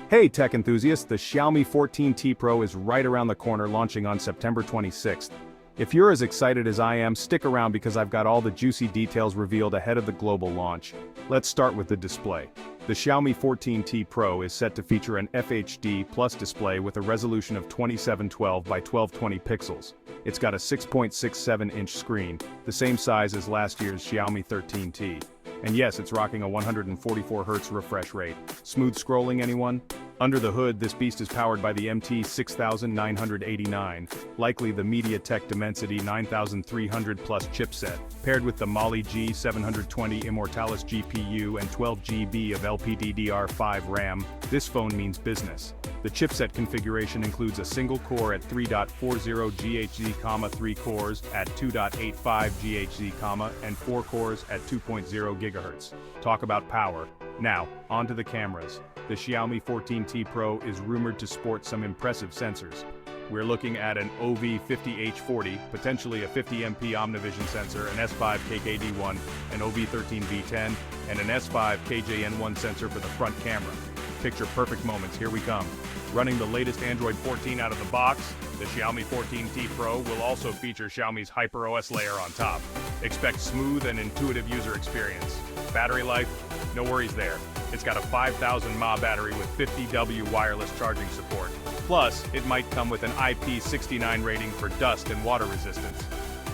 Hey tech enthusiasts, the Xiaomi 14T Pro is right around the corner, launching on September 26th. If you're as excited as I am, stick around because I've got all the juicy details revealed ahead of the global launch. Let's start with the display. The Xiaomi 14T Pro is set to feature an FHD Plus display with a resolution of 2712 by 1220 pixels. It's got a 6.67-inch screen, the same size as last year's Xiaomi 13T. And yes, it's rocking a 144Hz refresh rate. Smooth scrolling, anyone? Under the hood, this beast is powered by the MT6989, likely the MediaTek Dimensity 9300 Plus chipset, paired with the Mali G720 Immortalis GPU and 12GB of LPDDR5 RAM. This phone means business. The chipset configuration includes a single core at 3.40 GHz, 3 cores at 2.85 GHz, and 4 cores at 2.0 GHz. Talk about power. Now, onto the cameras. The Xiaomi 14T Pro is rumored to sport some impressive sensors. We're looking at an OV50H40, potentially a 50MP Omnivision sensor, an S5 KKD1, an OV13V10, and an S5 KJN1 sensor for the front camera. Picture perfect moments, here we come. Running the latest Android 14 out of the box, the Xiaomi 14T Pro will also feature Xiaomi's HyperOS layer on top. Expect smooth and intuitive user experience. Battery life? No worries there. It's got a 5000 mAh battery with 50W wireless charging support. Plus, it might come with an IP69 rating for dust and water resistance.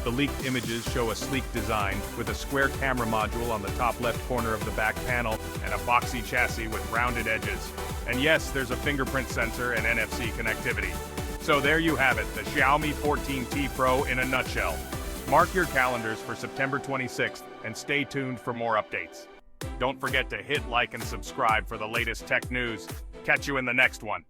The leaked images show a sleek design with a square camera module on the top left corner of the back panel and a boxy chassis with rounded edges. And yes, there's a fingerprint sensor and NFC connectivity. So there you have it, the Xiaomi 14T Pro in a nutshell. Mark your calendars for September 26th and stay tuned for more updates. Don't forget to hit like and subscribe for the latest tech news. Catch you in the next one.